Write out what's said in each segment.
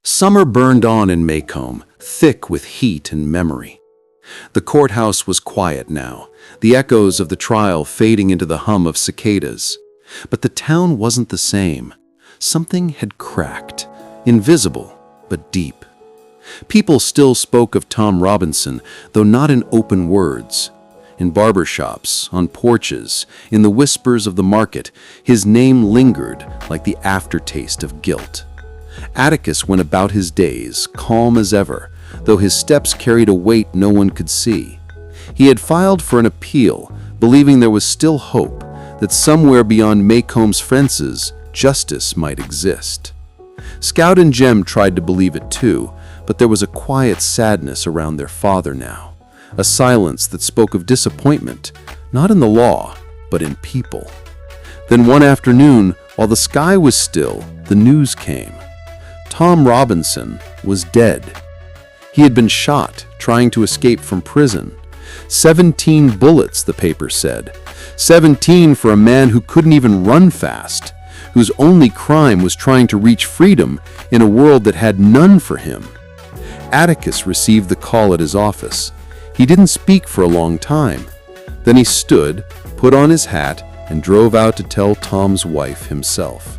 Summer burned on in Maycomb, thick with heat and memory. The courthouse was quiet now, the echoes of the trial fading into the hum of cicadas. But the town wasn't the same. Something had cracked, invisible but deep. People still spoke of Tom Robinson, though not in open words. In barber shops, on porches, in the whispers of the market, his name lingered like the aftertaste of guilt. Atticus went about his days, calm as ever, though his steps carried a weight no one could see. He had filed for an appeal, believing there was still hope, that somewhere beyond Maycomb's fences, justice might exist. Scout and Jem tried to believe it too, but there was a quiet sadness around their father now, a silence that spoke of disappointment, not in the law, but in people. Then one afternoon, while the sky was still, the news came. Tom Robinson was dead. He had been shot, trying to escape from prison. 17 bullets, the paper said. 17 for a man who couldn't even run fast, whose only crime was trying to reach freedom in a world that had none for him. Atticus received the call at his office. He didn't speak for a long time. Then he stood, put on his hat, and drove out to tell Tom's wife himself.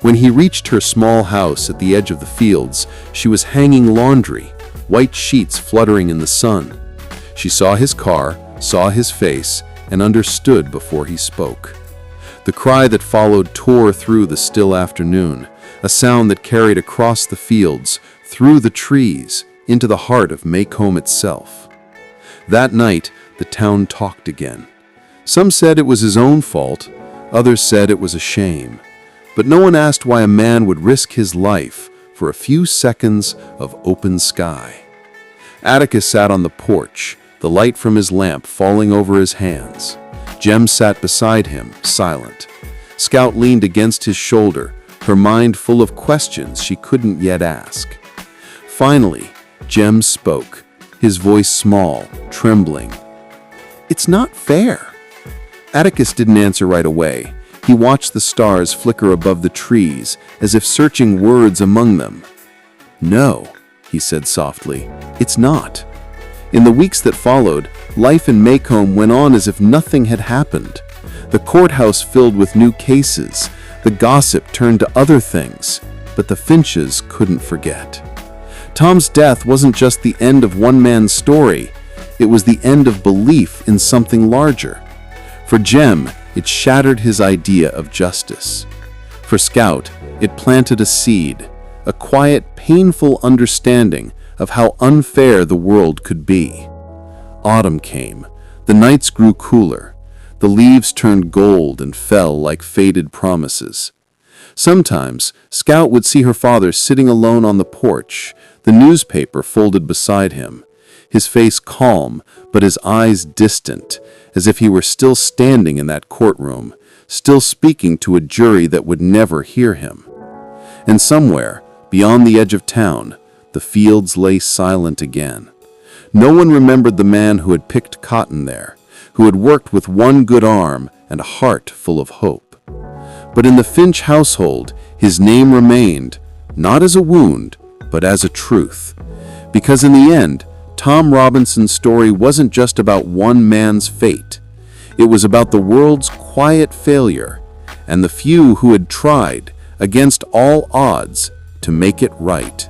When he reached her small house at the edge of the fields, she was hanging laundry, white sheets fluttering in the sun. She saw his car, saw his face, and understood before he spoke. The cry that followed tore through the still afternoon, a sound that carried across the fields, through the trees, into the heart of Maycomb itself. That night, the town talked again. Some said it was his own fault, others said it was a shame. But no one asked why a man would risk his life for a few seconds of open sky. Atticus sat on the porch, the light from his lamp falling over his hands. Jem sat beside him, silent. Scout leaned against his shoulder, her mind full of questions she couldn't yet ask. Finally, Jem spoke, his voice small, trembling. "It's not fair." Atticus didn't answer right away. He watched the stars flicker above the trees, as if searching words among them. "No," he said softly, "it's not." In the weeks that followed, life in Maycomb went on as if nothing had happened. The courthouse filled with new cases, the gossip turned to other things, but the Finches couldn't forget. Tom's death wasn't just the end of one man's story, it was the end of belief in something larger. For Jem, it shattered his idea of justice. For Scout, it planted a seed, a quiet, painful understanding of how unfair the world could be. Autumn came. The nights grew cooler. The leaves turned gold and fell like faded promises. Sometimes, Scout would see her father sitting alone on the porch, the newspaper folded beside him, his face calm, but his eyes distant, as if he were still standing in that courtroom, still speaking to a jury that would never hear him. And somewhere, beyond the edge of town, the fields lay silent again. No one remembered the man who had picked cotton there, who had worked with one good arm and a heart full of hope. But in the Finch household, his name remained, not as a wound, but as a truth. Because in the end, Tom Robinson's story wasn't just about one man's fate. It was about the world's quiet failure and the few who had tried, against all odds, to make it right.